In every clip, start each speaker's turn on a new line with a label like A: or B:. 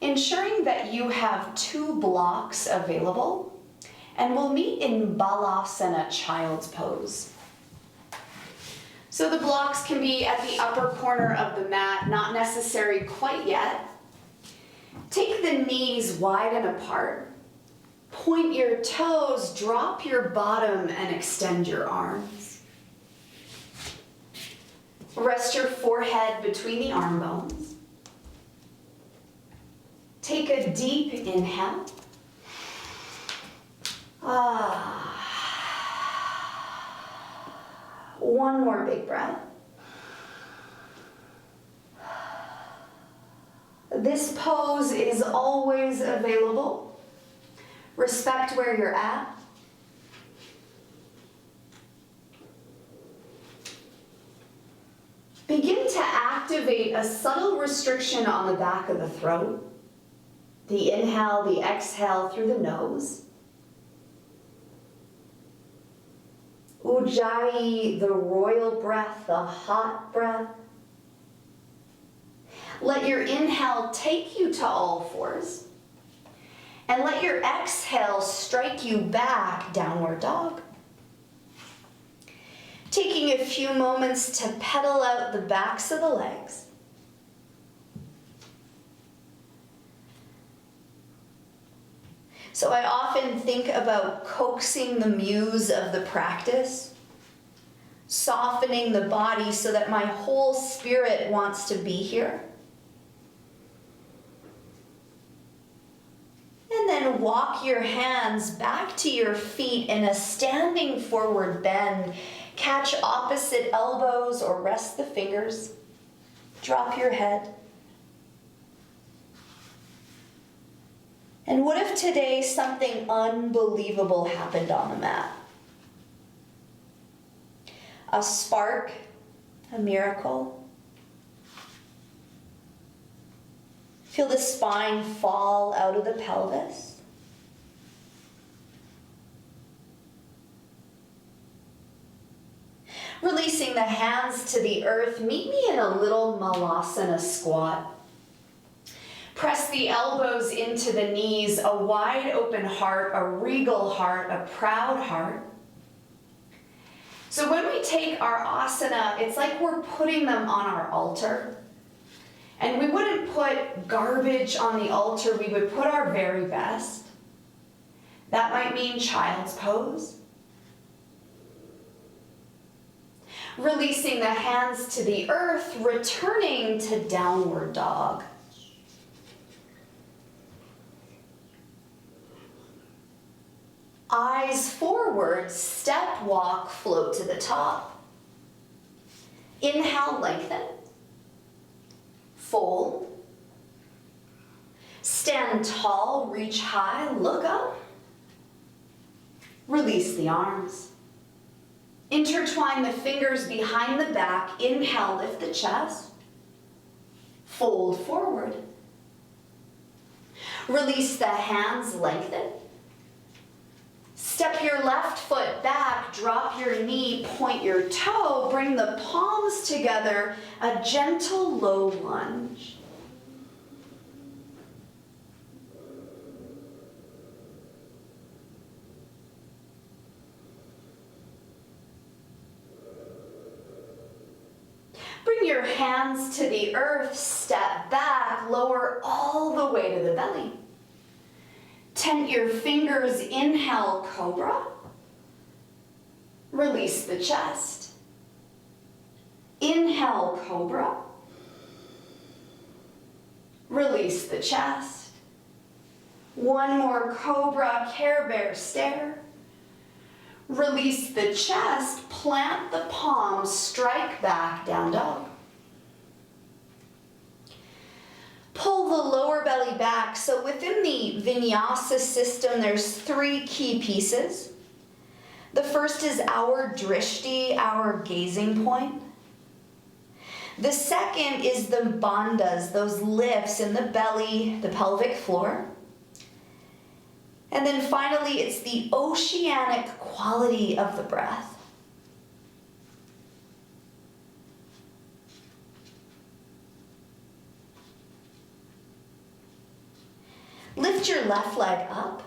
A: ensuring that you have 2 blocks available, and we'll meet in Balasana, child's pose. So the blocks can be at the upper corner of the mat, not necessary quite yet. Take the knees wide and apart. Point your toes, drop your bottom, and extend your arms. Rest your forehead between the arm bones. Take a deep inhale. One more big breath. This pose is always available. Respect where you're at. Begin to activate a subtle restriction on the back of the throat. The inhale, the exhale through the nose. Ujjayi, the royal breath, the hot breath. Let your inhale take you to all fours. And let your exhale strike you back, downward dog. Taking a few moments to pedal out the backs of the legs. So I often think about coaxing the muse of the practice, softening the body so that my whole spirit wants to be here. And then walk your hands back to your feet in a standing forward bend. Catch opposite elbows or rest the fingers. Drop your head. And what if today something unbelievable happened on the mat? A spark, a miracle. Feel the spine fall out of the pelvis. Releasing the hands to the earth, meet me in a little Malasana Squat. Press the elbows into the knees, a wide open heart, a regal heart, a proud heart. So when we take our asana, it's like we're putting them on our altar. And we wouldn't put garbage on the altar, we would put our very best. That might mean child's pose. Releasing the hands to the earth, returning to downward dog. Eyes forward, step, walk, float to the top. Inhale, lengthen. Fold. Stand tall, reach high, look up. Release the arms. Intertwine the fingers behind the back. Inhale, lift the chest. Fold forward. Release the hands, lengthen. Step your left foot back, drop your knee, point your toe, bring the palms together, a gentle low lunge. Bring your hands to the earth, step back, lower all the way to the belly. Tent your fingers, inhale, cobra. Release the chest. Inhale, cobra. Release the chest. One more cobra, Care Bear stare. Release the chest, plant the palms, strike back, down dog. Pull the lower belly back. So within the vinyasa system, there's 3 key pieces. The first is our drishti, our gazing point. The second is the bandhas, those lifts in the belly, the pelvic floor. And then finally, it's the oceanic quality of the breath. Lift your left leg up.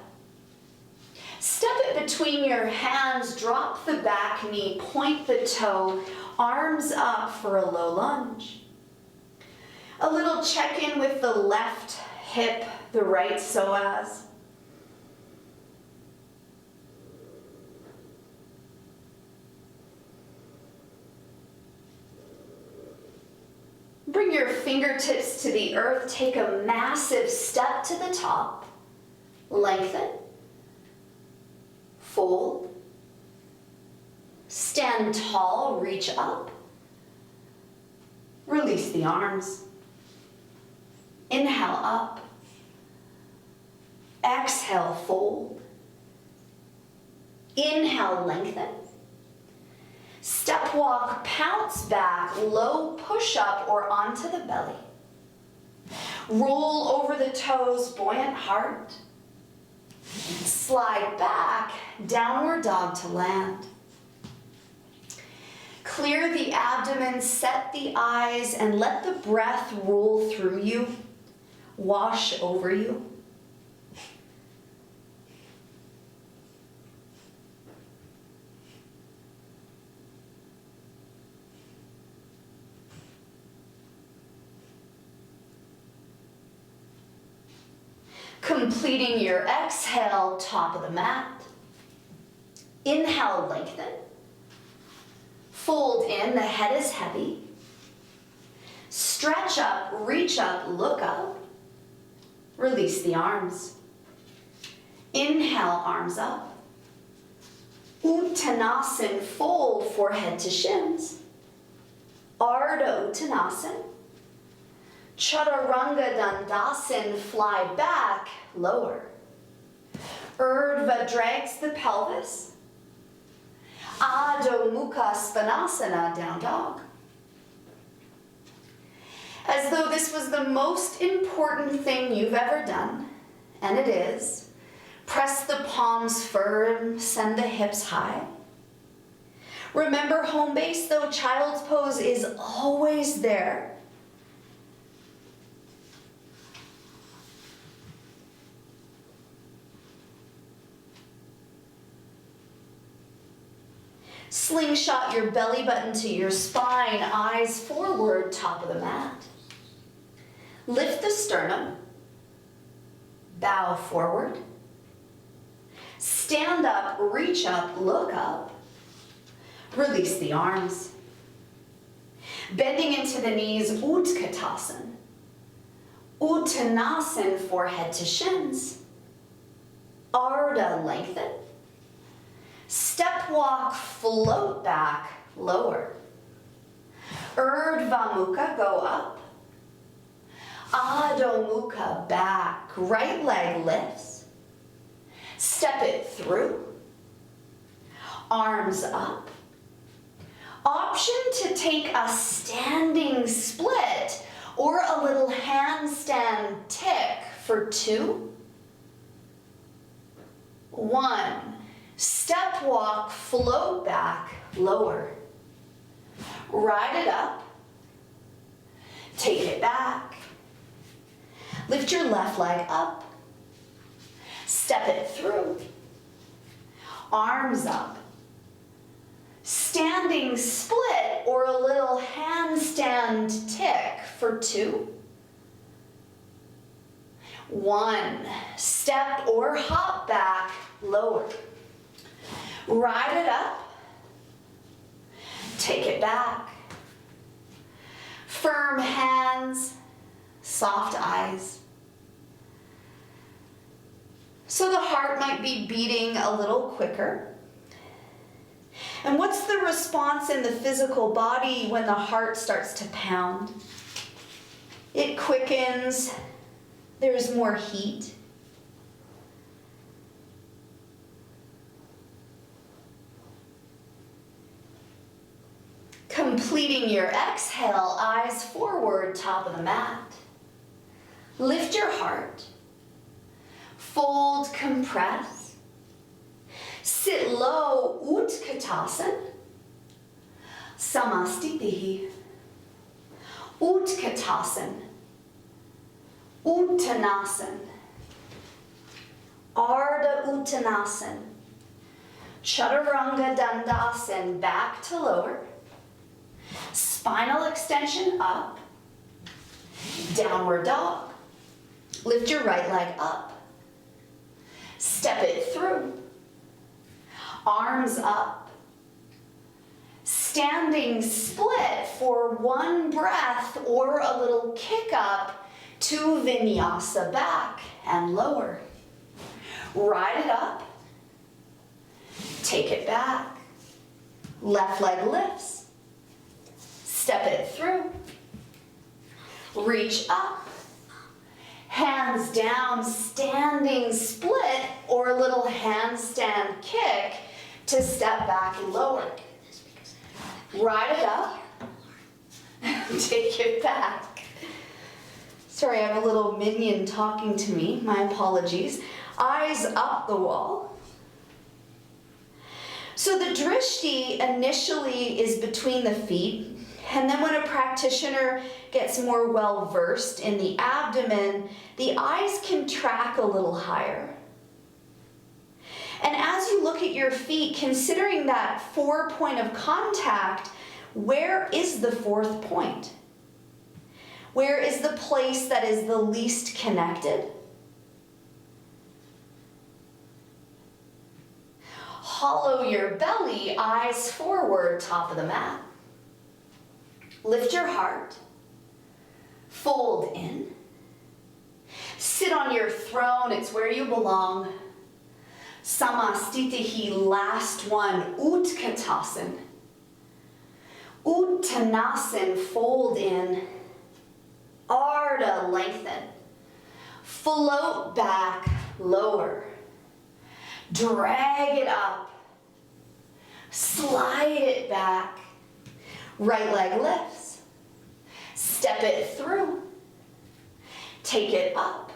A: Step it between your hands, drop the back knee, point the toe, arms up for a low lunge. A little check-in with the left hip, the right psoas. Bring your fingertips to the earth, take a massive step to the top, lengthen, fold, stand tall, reach up, release the arms, inhale up, exhale, fold, inhale, lengthen, step walk, pounce back, low push up or onto the belly. Roll over the toes, buoyant heart. Slide back, downward dog to land. Clear the abdomen, set the eyes, and let the breath roll through you, wash over you. Completing your exhale, top of the mat. Inhale, lengthen. Fold in, the head is heavy. Stretch up, reach up, look up. Release the arms. Inhale, arms up. Uttanasana, fold, forehead to shins. Ardha Uttanasana. Chaturanga Dandasana, fly back, lower. Urdhva drags the pelvis. Adho Mukha Svanasana, down dog. As though this was the most important thing you've ever done, and it is, press the palms firm, send the hips high. Remember home base, though child's pose is always there. Slingshot your belly button to your spine, eyes forward, top of the mat. Lift the sternum, bow forward. Stand up, reach up, look up. Release the arms. Bending into the knees, Utkatasana. Uttanasana, forehead to shins. Ardha, lengthen. Step walk, float back, lower. Urdhva Mukha, go up. Adho Mukha, back, right leg lifts. Step it through. Arms up. Option to take a standing split or a little handstand tick for 2. 1. Step walk, float back, lower. Ride it up. Take it back. Lift your left leg up. Step it through. Arms up. Standing split or a little handstand tick for 2. 1. Step or hop back, lower. Ride it up. Take it back. Firm hands, soft eyes. So the heart might be beating a little quicker. And what's the response in the physical body when the heart starts to pound? It quickens, there's more heat. Completing your exhale, eyes forward, top of the mat. Lift your heart. Fold, compress. Sit low, Utkatasana. Samastitihi. Utkatasana. Uttanasana. Ardha Uttanasana. Chaturanga Dandasana, back to lower. Spinal extension up. Downward dog. Lift your right leg up. Step it through. Arms up. Standing split for one breath or a little kick up to vinyasa, back and lower. Ride it up. Take it back. Left leg lifts. Step it through. Reach up. Hands down, standing split or a little handstand kick to step back and lower. Ride it up. Take it back. Sorry, I have a little minion talking to me. My apologies. Eyes up the wall. So the drishti initially is between the feet, and then when a practitioner gets more well versed in the abdomen, the eyes can track a little higher. And as you look at your feet, considering that 4 point of contact, where is the 4th point? Where is the place that is the least connected? Hollow your belly, eyes forward, top of the mat. Lift your heart. Fold in. Sit on your throne, it's where you belong. Samastitihi, last one, Utkatasana. Uttanasana, fold in. Ardha, lengthen. Float back, lower. Drag it up. Slide it back. Right leg lifts. Step it through. Take it up.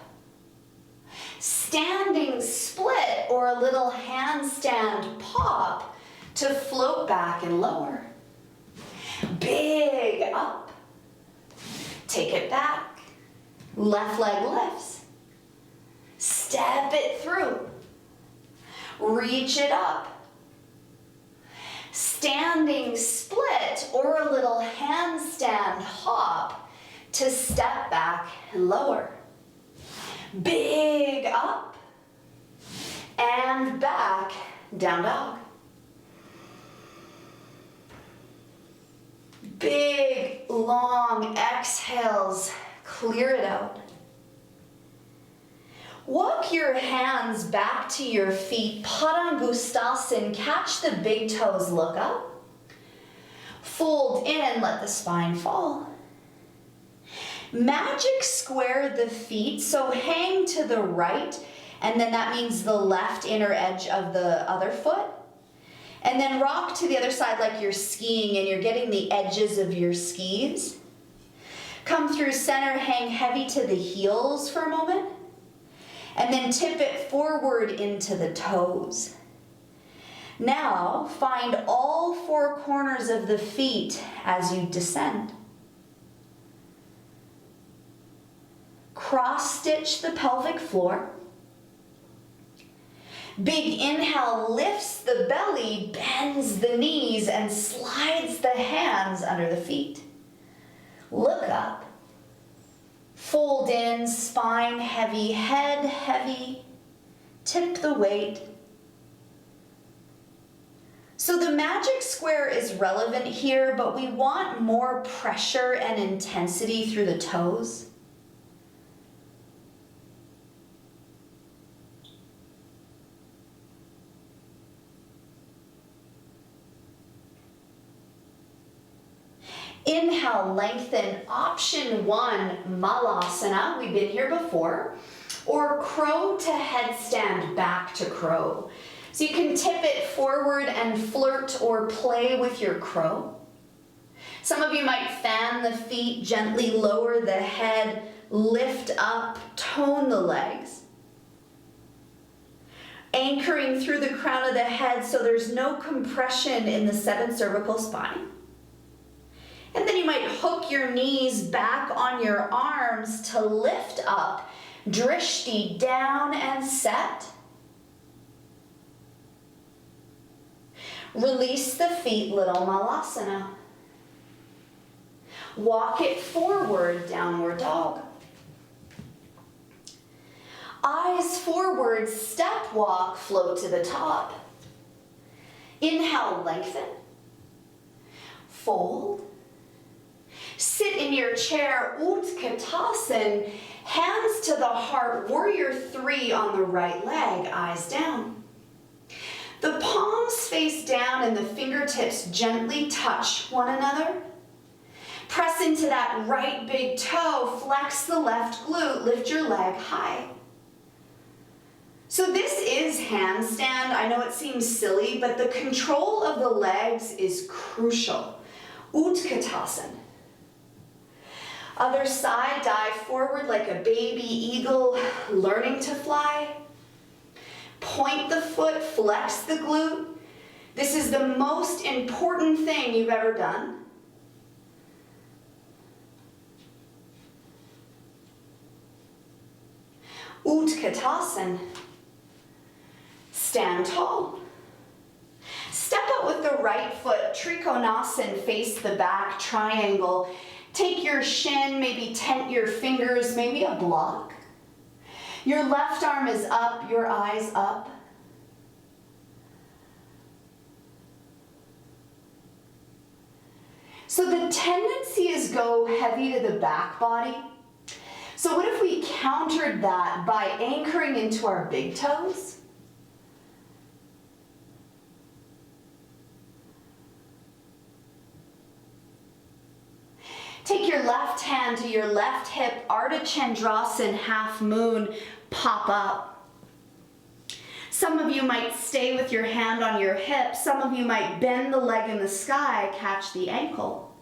A: Standing split or a little handstand pop to float back and lower. Big up. Take it back. Left leg lifts. Step it through. Reach it up. Standing split or a little handstand hop to step back and lower. Big up and back, down dog. Big, long exhales, clear it out. Walk your hands back to your feet, Padangustasana, catch the big toes, look up. Fold in, let the spine fall. Magic square the feet, so hang to the right, and then that means the left inner edge of the other foot. And then rock to the other side like you're skiing and you're getting the edges of your skis. Come through center, hang heavy to the heels for a moment. And then tip it forward into the toes. Now, find all 4 corners of the feet as you descend. Cross-stitch the pelvic floor. Big inhale lifts the belly, bends the knees, and slides the hands under the feet. Look up. Fold in, spine heavy, head heavy. Tip the weight. So the magic square is relevant here, but we want more pressure and intensity through the toes. Inhale, lengthen. Option 1, Malasana. We've been here before. Or crow to headstand, back to crow. So you can tip it forward and flirt or play with your crow. Some of you might fan the feet, gently lower the head, lift up, tone the legs. Anchoring through the crown of the head so there's no compression in the 7th cervical spine. And then you might hook your knees back on your arms to lift up, drishti down and set. Release the feet, little Malasana. Walk it forward, downward dog. Eyes forward, step walk, float to the top. Inhale, lengthen. Fold. Sit in your chair, Utkatasana, hands to the heart, warrior 3 on the right leg, eyes down. The palms face down and the fingertips gently touch one another. Press into that right big toe, flex the left glute, lift your leg high. So this is handstand. I know it seems silly, but the control of the legs is crucial. Utkatasana. Other side, dive forward like a baby eagle, learning to fly. Point the foot, flex the glute. This is the most important thing you've ever done. Utkatasana. Stand tall. Step up with the right foot, Trikonasana, face the back, triangle. Take your shin, maybe tent your fingers, maybe a block. Your left arm is up, your eyes up. So the tendency is go heavy to the back body. So what if we countered that by anchoring into our big toes? Take your left hand to your left hip, Ardha Chandrasana, half moon, pop up. Some of you might stay with your hand on your hip. Some of you might bend the leg in the sky, catch the ankle.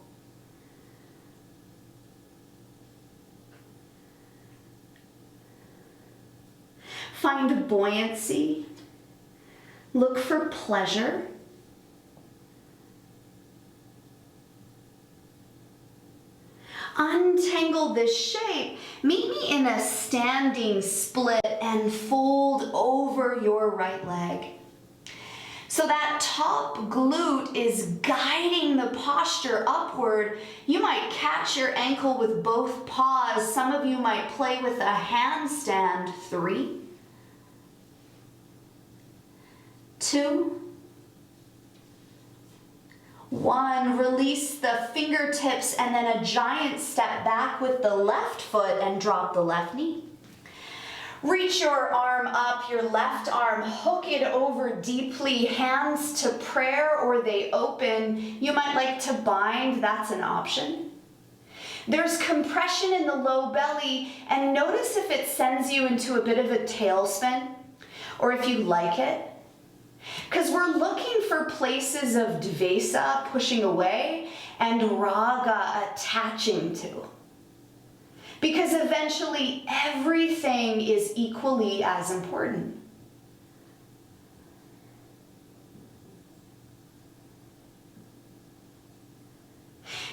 A: Find buoyancy. Look for pleasure. Untangle this shape. Meet me in a standing split and fold over your right leg. So that top glute is guiding the posture upward. You might catch your ankle with both paws. Some of you might play with a handstand. 3, 2, 1, release the fingertips and then a giant step back with the left foot and drop the left knee. Reach your arm up, your left arm, hook it over deeply, hands to prayer or they open. You might like to bind, that's an option. There's compression in the low belly and notice if it sends you into a bit of a tailspin or if you like it. Because we're looking for places of dvesa, pushing away, and raga, attaching to. Because eventually everything is equally as important.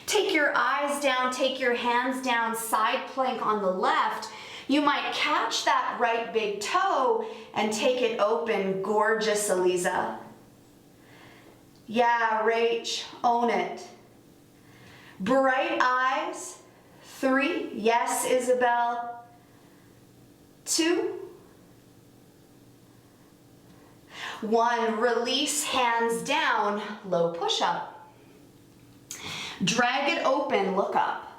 A: Take your eyes down, take your hands down, side plank on the left. You might catch that right big toe and take it open. Gorgeous, Eliza. Yeah, Rach, own it. Bright eyes. 3, yes, Isabel. 2, 1, release, hands down, low push-up. Drag it open, look up.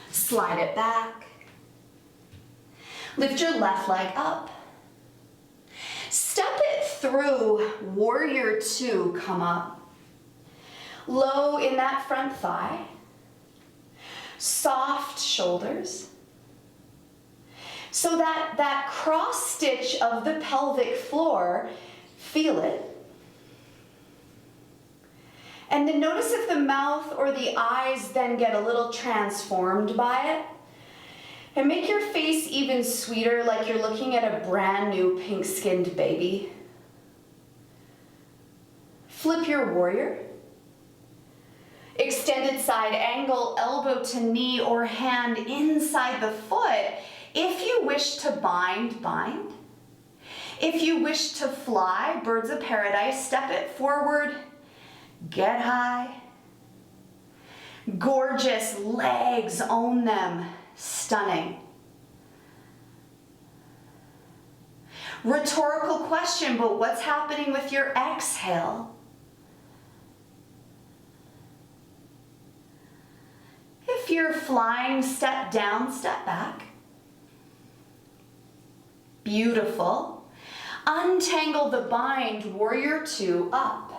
A: Slide it back. Lift your left leg up. Step it through, warrior 2, come up. Low in that front thigh. Soft shoulders. So that cross stitch of the pelvic floor, feel it. And then notice if the mouth or the eyes then get a little transformed by it. And make your face even sweeter, like you're looking at a brand new pink-skinned baby. Flip your warrior. Extended side angle, elbow to knee or hand inside the foot. If you wish to bind, bind. If you wish to fly, birds of paradise, step it forward, get high. Gorgeous legs, own them, stunning. Rhetorical question, but what's happening with your exhale? If you're flying, step down, step back. Beautiful. Untangle the bind, warrior two, up.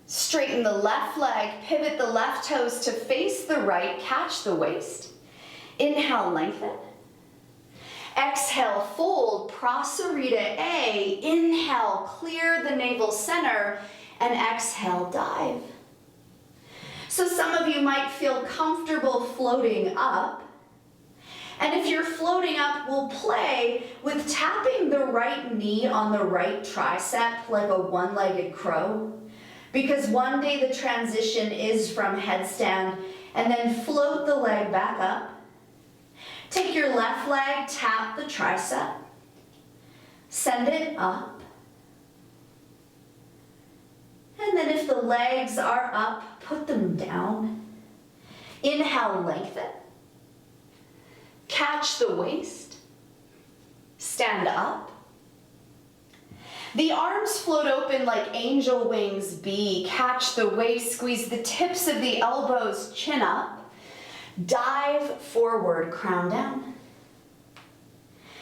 A: Straighten the left leg, pivot the left toes to face the right, catch the waist. Inhale, lengthen. Exhale, fold, Prasarita A. Inhale, clear the navel center, and exhale, dive. So some of you might feel comfortable floating up. And if you're floating up, we'll play with tapping the right knee on the right tricep like a one-legged crow. Because one day the transition is from headstand, and then float the leg back up. Take your left leg, tap the tricep, send it up. And then if the legs are up, put them down. Inhale, lengthen. Catch the waist. Stand up. The arms float open like angel wings B. Catch the waist, squeeze the tips of the elbows, chin up. Dive forward, crown down.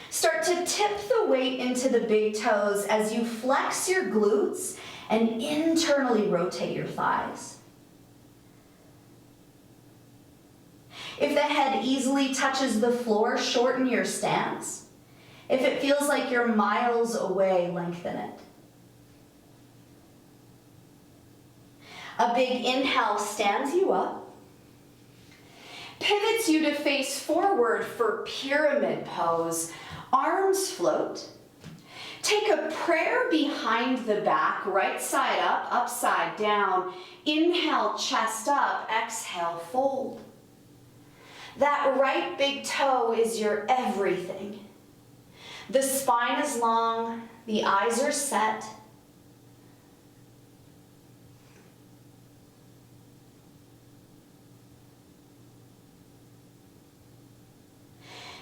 A: Start to tip the weight into the big toes as you flex your glutes and internally rotate your thighs. If the head easily touches the floor, shorten your stance. If it feels like you're miles away, lengthen it. A big inhale stands you up. Pivots you to face forward for pyramid pose. Arms float. Take a prayer behind the back, right side up, upside down. Inhale, chest up, exhale, fold. That right big toe is your everything. The spine is long, the eyes are set.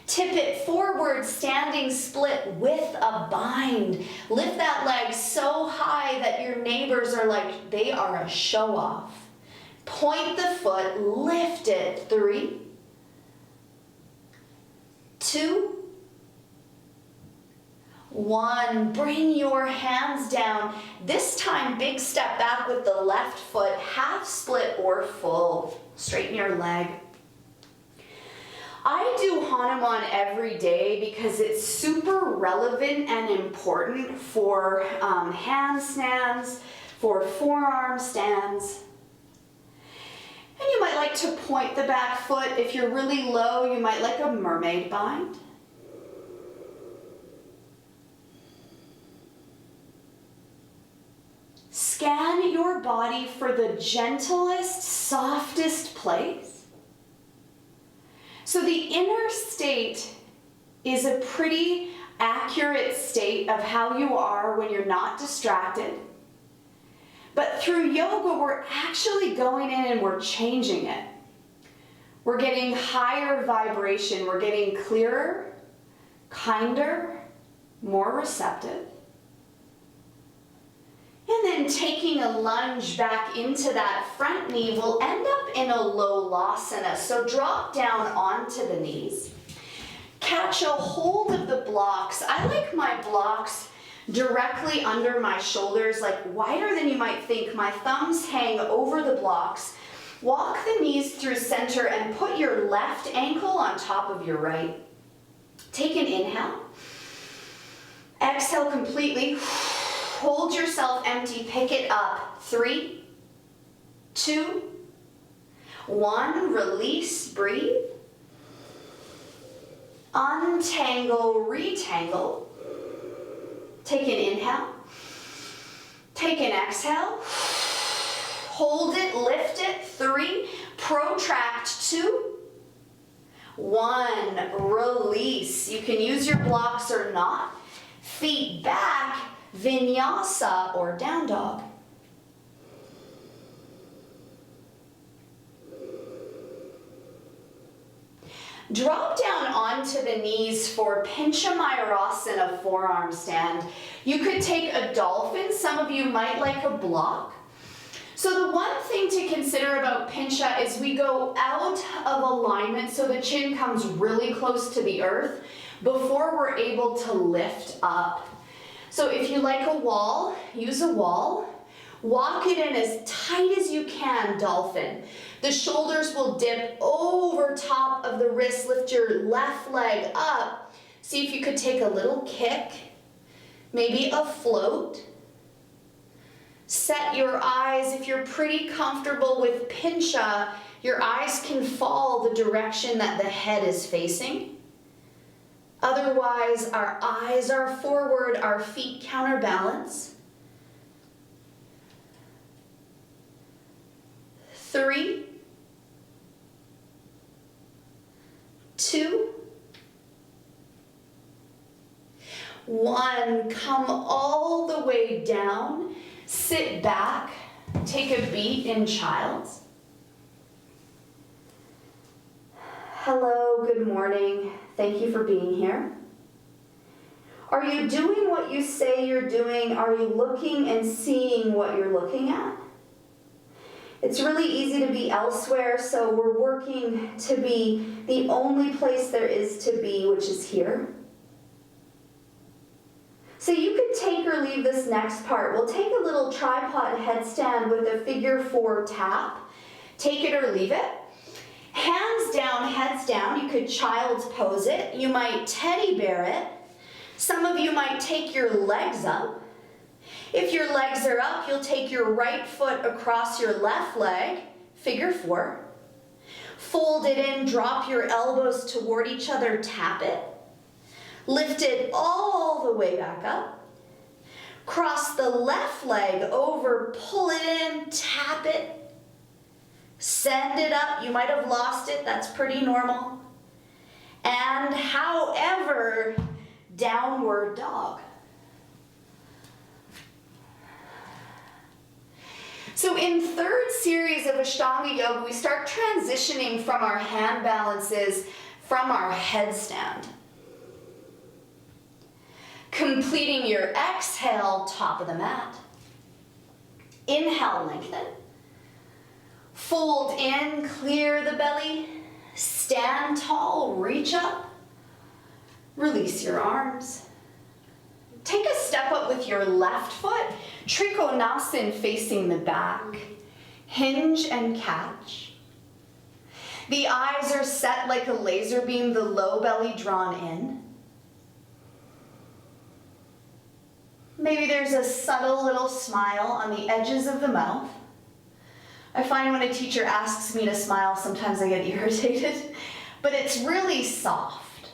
A: Tip it forward, standing split with a bind. Lift that leg so high that your neighbors are like, they are a show off. Point the foot, lift it. 3, 2, 1. Bring your hands down. This time, big step back with the left foot, half split or full. Straighten your leg. I do Hanuman every day because it's super relevant and important for handstands, for forearm stands. And you might like to point the back foot. If you're really low, you might like a mermaid bind. Scan your body for the gentlest, softest place. So the inner state is a pretty accurate state of how you are when you're not distracted. But through yoga, we're actually going in and we're changing it. We're getting higher vibration. We're getting clearer, kinder, more receptive. And then taking a lunge back into that front knee, we'll end up in a Lolasana. So drop down onto the knees. Catch a hold of the blocks. I like my blocks directly under my shoulders, like wider than you might think. My thumbs hang over the blocks. Walk the knees through center and put your left ankle on top of your right. Take an inhale. Exhale completely. Hold yourself empty, pick it up. 3, 2, 1, release, breathe. Untangle, retangle. Take an inhale. Take an exhale. Hold it, lift it. 3, protract. 2, 1, release. You can use your blocks or not. Feet back, vinyasa or down dog. Drop down onto the knees for Pinchamayurasana forearm stand. You could take a dolphin. Some of you might like a block. So the one thing to consider about Pincha is we go out of alignment so the chin comes really close to the earth before we're able to lift up. So if you like a wall, use a wall. Walk it in as tight as you can, dolphin. The shoulders will dip over top of the wrist. Lift your left leg up. See if you could take a little kick, maybe a float. Set your eyes, if you're pretty comfortable with Pincha, your eyes can fall the direction that the head is facing. Otherwise, our eyes are forward, our feet counterbalance. 3, 2, 1. Come all the way down. Sit back. Take a beat in child's. Hello, good morning. Thank you for being here. Are you doing what you say you're doing? Are you looking and seeing what you're looking at? It's really easy to be elsewhere, so we're working to be the only place there is to be, which is here. So you could take or leave this next part. We'll take a little tripod headstand with a figure 4 tap. Take it or leave it. Hands down, heads down. You could child's pose it. You might teddy bear it. Some of you might take your legs up. If your legs are up, you'll take your right foot across your left leg, figure 4. Fold it in, drop your elbows toward each other, tap it. Lift it all the way back up. Cross the left leg over, pull it in, tap it. Send it up. You might have lost it. That's pretty normal. And however, downward dog. So in third series of Ashtanga Yoga, we start transitioning from our hand balances from our headstand. Completing your exhale, top of the mat. Inhale, lengthen. Fold in, clear the belly. Stand tall, reach up. Release your arms. Take a step up with your left foot. Trikonasana facing the back. Hinge and catch. The eyes are set like a laser beam, the low belly drawn in. Maybe there's a subtle little smile on the edges of the mouth. I find when a teacher asks me to smile, sometimes I get irritated, but it's really soft.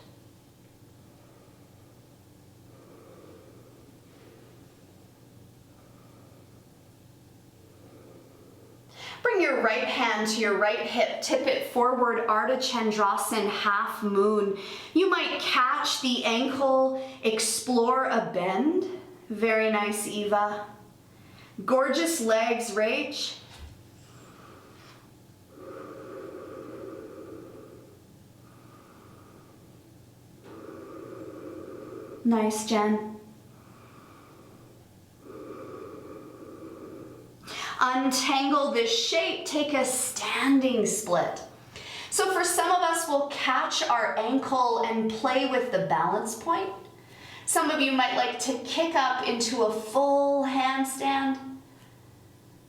A: Bring your right hand to your right hip, tip it forward, Ardha Chandrasana, half moon. You might catch the ankle, explore a bend. Very nice, Eva. Gorgeous legs, Rach. Nice, Jen. Untangle this shape, take a standing split. So for some of us, we'll catch our ankle and play with the balance point. Some of you might like to kick up into a full handstand.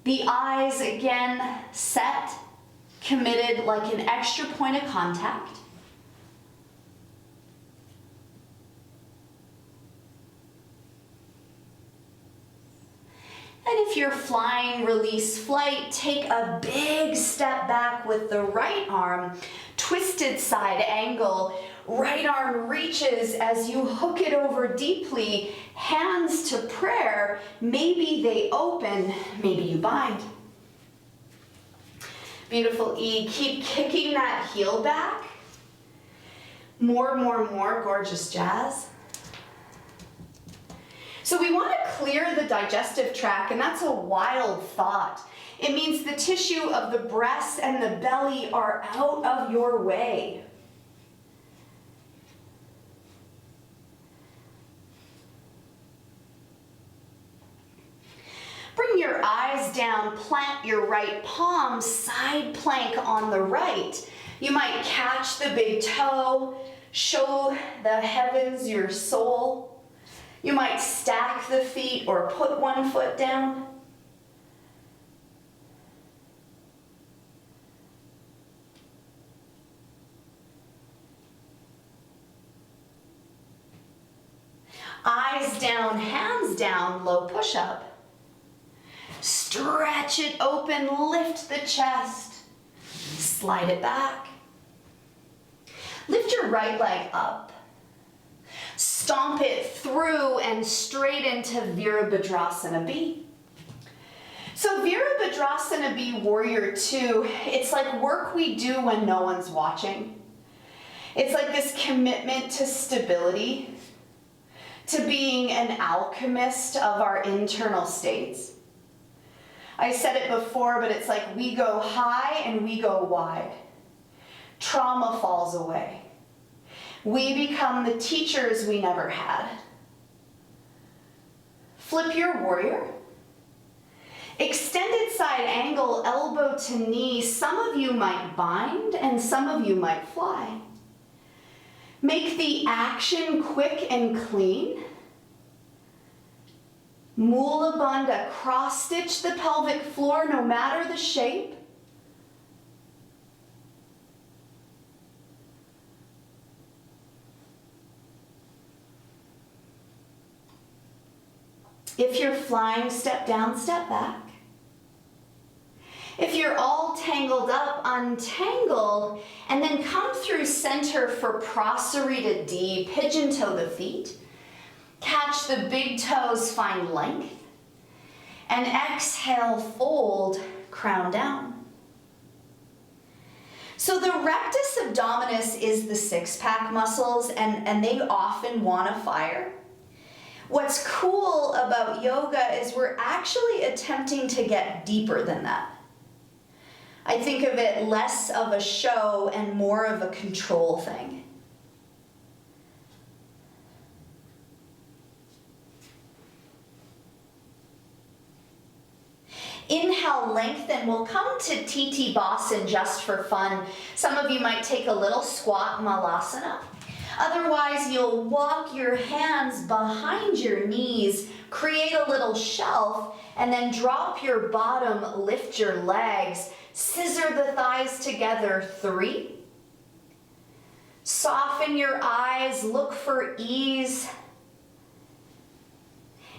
A: The eyes, again, set, committed like an extra point of contact. And if you're flying, release flight, take a big step back with the right arm, twisted side angle, right arm reaches as you hook it over deeply, hands to prayer. Maybe they open, maybe you bind. Beautiful, E. Keep kicking that heel back. More, gorgeous, Jazz. So we want to clear the digestive tract, and that's a wild thought. It means the tissue of the breast and the belly are out of your way. Bring your eyes down, plant your right palm, side plank on the right. You might catch the big toe, show the heavens your soul. You might stack the feet or put one foot down. Eyes down, hands down, low push-up. Stretch it open, lift the chest. Slide it back. Lift your right leg up. Stomp it through and straight into Veera Bhadrasana B. So Veera Bhadrasana B Warrior 2, it's like work we do when no one's watching. It's like this commitment to stability, to being an alchemist of our internal states. I said it before, but it's like we go high and we go wide. Trauma falls away. We become the teachers we never had. Flip your warrior. Extended side angle, elbow to knee. Some of you might bind and some of you might fly. Make the action quick and clean. Mula Bandha, cross-stitch the pelvic floor no matter the shape. If you're flying, step down, step back. If you're all tangled up, untangle, and then come through center for Prasarita D, pigeon toe the feet. Catch the big toes, find length. And exhale, fold, crown down. So the rectus abdominis is the six-pack muscles, and they often want to fire. What's cool about yoga is we're actually attempting to get deeper than that. I think of it less of a show and more of a control thing. Inhale, lengthen. We'll come to TT Basan just for fun. Some of you might take a little squat Malasana. Otherwise, you'll walk your hands behind your knees, create a little shelf, and then drop your bottom, lift your legs, scissor the thighs together, 3. Soften your eyes, look for ease.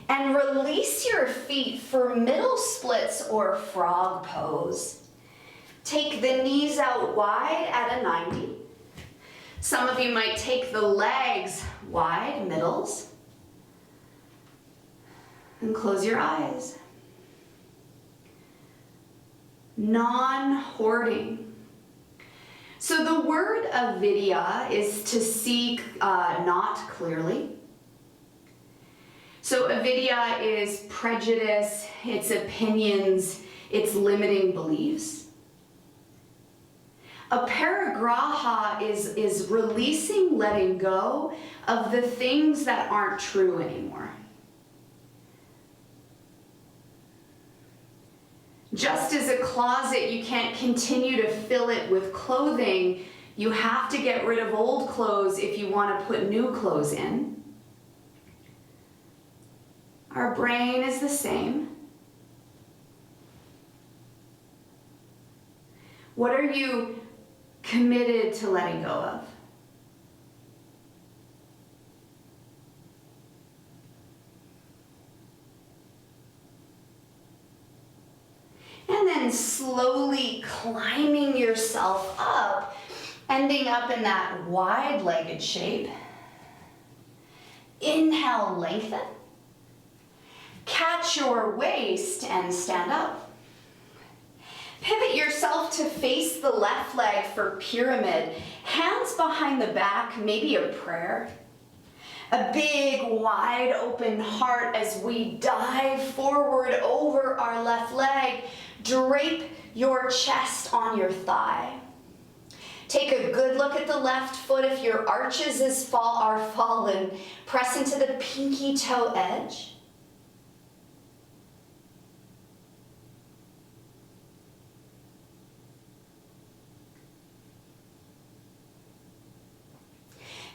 A: And release your feet for middle splits or frog pose. Take the knees out wide at a 90. Some of you might take the legs wide, middles. And close your eyes. Non-hoarding. So the word avidya is to see not clearly. So avidya is prejudice, it's opinions, it's limiting beliefs. Aparigraha is releasing, letting go of the things that aren't true anymore. Just as a closet, you can't continue to fill it with clothing, you have to get rid of old clothes if you want to put new clothes in. Our brain is the same. What are you committed to letting go of? And then slowly climbing yourself up, ending up in that wide-legged shape. Inhale, lengthen. Catch your waist and stand up. Pivot yourself to face the left leg for pyramid. Hands behind the back, maybe a prayer. A big, wide open heart as we dive forward over our left leg. Drape your chest on your thigh. Take a good look at the left foot. If your arches are fallen, press into the pinky toe edge.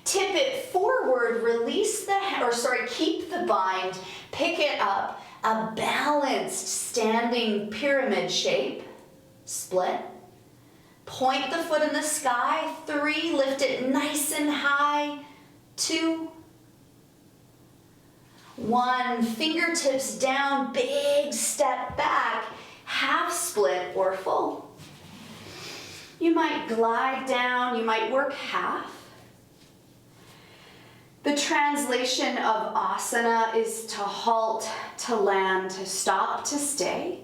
A: Tip it forward, keep the bind, pick it up, a balanced standing pyramid shape, split. Point the foot in the sky, 3, lift it nice and high, 2, 1, fingertips down, big step back, half split or full. You might glide down, you might work half. The translation of asana is to halt, to land, to stop, to stay.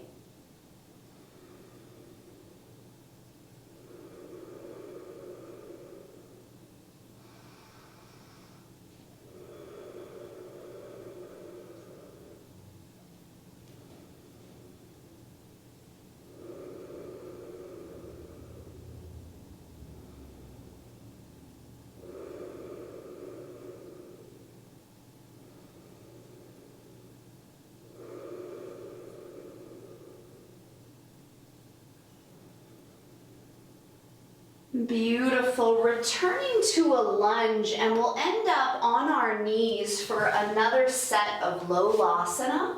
A: Beautiful. Returning to a lunge, and we'll end up on our knees for another set of Lolasana.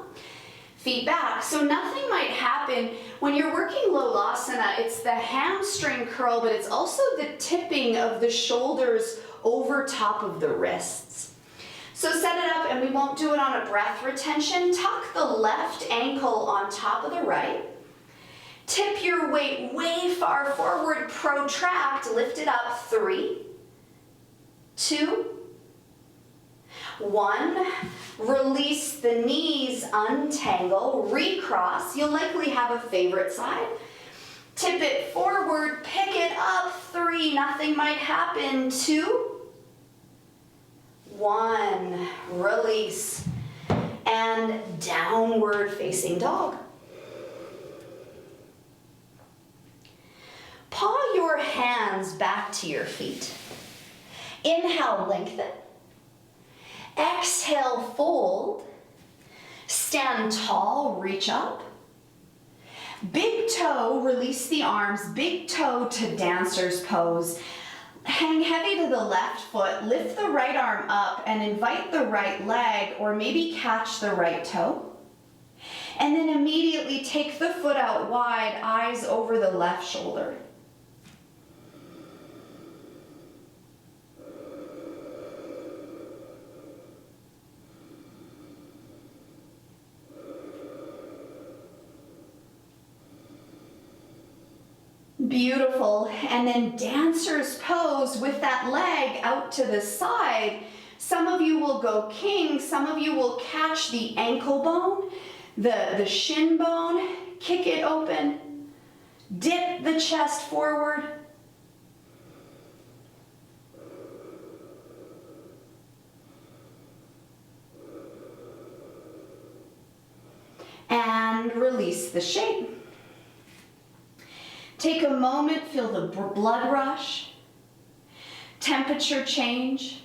A: Feet back. So nothing might happen when you're working Lolasana. It's the hamstring curl, but it's also the tipping of the shoulders over top of the wrists. So set it up, and we won't do it on a breath retention. Tuck the left ankle on top of the right. Tip your weight way far forward, protract, lift it up, 3, 2, 1. Release the knees, untangle, recross. You'll likely have a favorite side. Tip it forward, pick it up, 3, nothing might happen, 2, 1. Release, and downward facing dog. Paw your hands back to your feet. Inhale, lengthen. Exhale, fold. Stand tall, reach up. Big toe, release the arms. Big toe to dancer's pose. Hang heavy to the left foot. Lift the right arm up and invite the right leg, or maybe catch the right toe. And then immediately take the foot out wide, eyes over the left shoulder. Beautiful. And then dancer's pose with that leg out to the side. Some of you will go king, some of you will catch the ankle bone, the shin bone, kick it open, dip the chest forward. And release the shape. Take a moment, feel the blood rush, temperature change.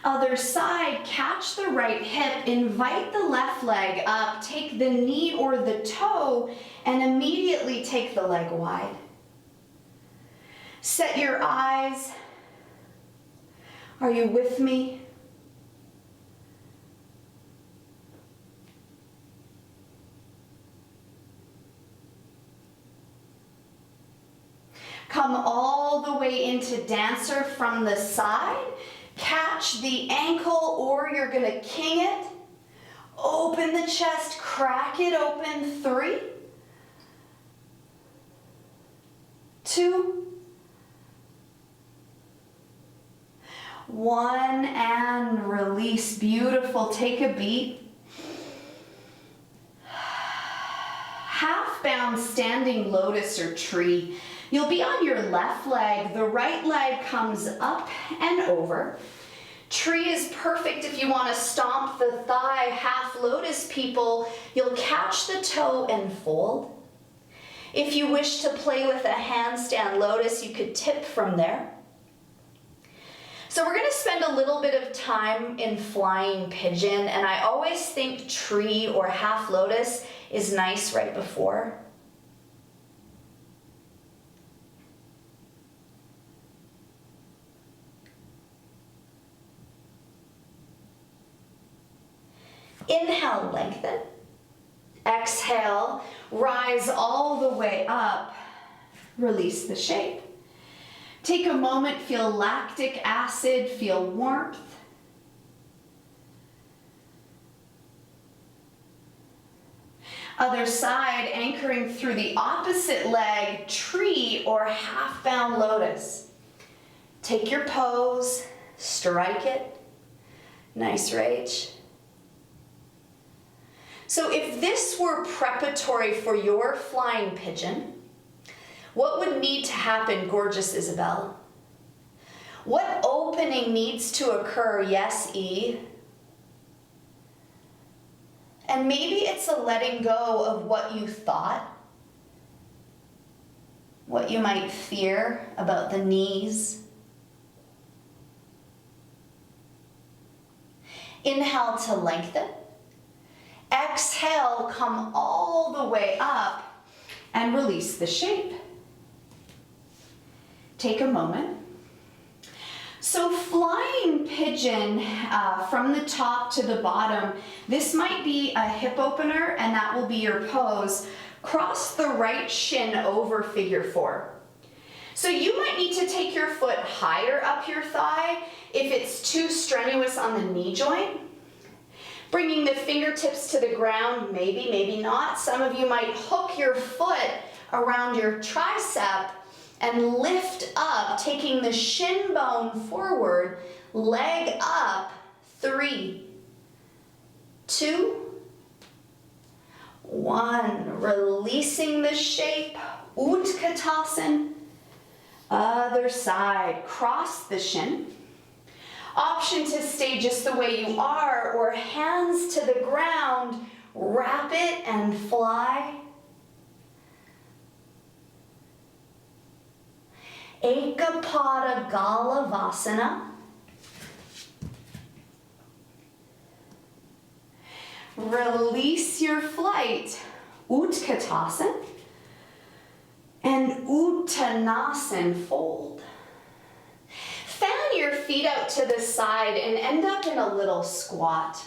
A: Other side, catch the right hip, invite the left leg up, take the knee or the toe, and immediately take the leg wide. Set your eyes. Are you with me? Come all the way into dancer from the side. Catch the ankle, or you're gonna king it. Open the chest, crack it open. 3, 2, 1, and release. Beautiful. Take a beat. Half bound standing lotus or tree. You'll be on your left leg. The right leg comes up and over. Tree is perfect if you want to stomp the thigh. Half lotus people, you'll catch the toe and fold. If you wish to play with a handstand lotus, you could tip from there. So we're going to spend a little bit of time in flying pigeon, and I always think tree or half lotus is nice right before. Inhale, lengthen. Exhale, rise all the way up. Release the shape. Take a moment, feel lactic acid, feel warmth. Other side, anchoring through the opposite leg, tree or half bound lotus. Take your pose, strike it. Nice, Rach. So if this were preparatory for your flying pigeon, what would need to happen, gorgeous Isabel? What opening needs to occur, yes, E? And maybe it's a letting go of what you thought, what you might fear about the knees. Inhale to lengthen. Exhale, come all the way up and release the shape. Take a moment. So flying pigeon from the top to the bottom, this might be a hip opener and that will be your pose. Cross the right shin over figure four. So you might need to take your foot higher up your thigh if it's too strenuous on the knee joint. Bringing the fingertips to the ground, maybe, maybe not. Some of you might hook your foot around your tricep and lift up, taking the shin bone forward, leg up. 3, 2, 1. Releasing the shape, Utkatasana. Other side, cross the shin. Option to stay just the way you are, or hands to the ground, wrap it and fly. Ekapada Galavasana. Release your flight, Utkatasana. And Uttanasana, fold. Fan your feet out to the side and end up in a little squat.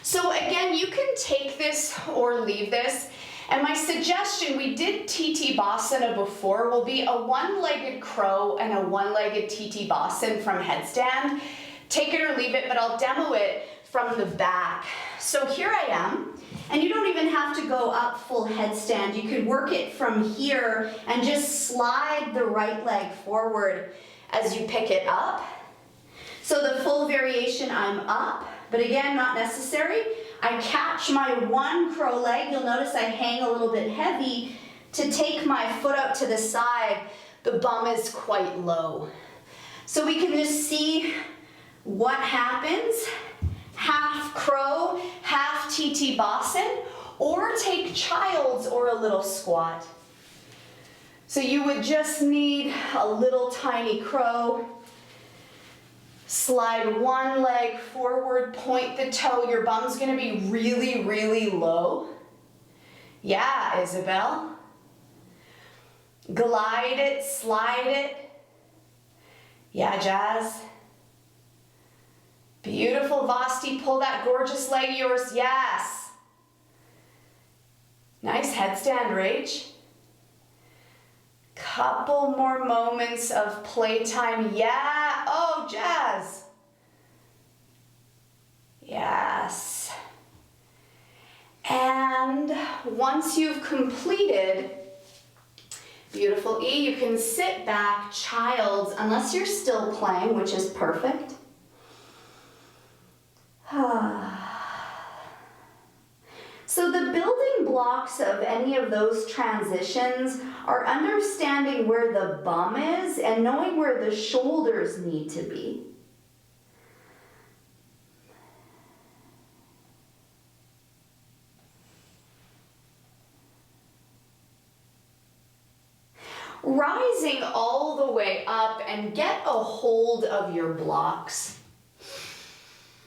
A: So again, you can take this or leave this. And my suggestion, we did TT Bhadrasana before, will be a one-legged crow and a one-legged TT Bhadrasana from headstand. Take it or leave it, but I'll demo it from the back. So here I am, and you don't even have to go up full headstand. You could work it from here and just slide the right leg forward as you pick it up. So the full variation, I'm up, but again, not necessary. I catch my one crow leg. You'll notice I hang a little bit heavy to take my foot out to the side. The bum is quite low. So we can just see what happens. Half crow, half TT Bhadrasana, or take child's or a little squat. So you would just need a little tiny crow. Slide one leg forward, point the toe. Your bum's gonna be really, really low. Yeah, Isabel. Glide it, slide it. Yeah, Jazz. Beautiful, Vasti. Pull that gorgeous leg of yours. Yes. Nice headstand, Rach. Couple more moments of playtime. Yeah. Oh, Jazz. Yes. And once you've completed, beautiful E, you can sit back, child's, unless you're still playing, which is perfect. So the building blocks of any of those transitions are understanding where the bum is and knowing where the shoulders need to be. rising all the way up, and get a hold of your blocks.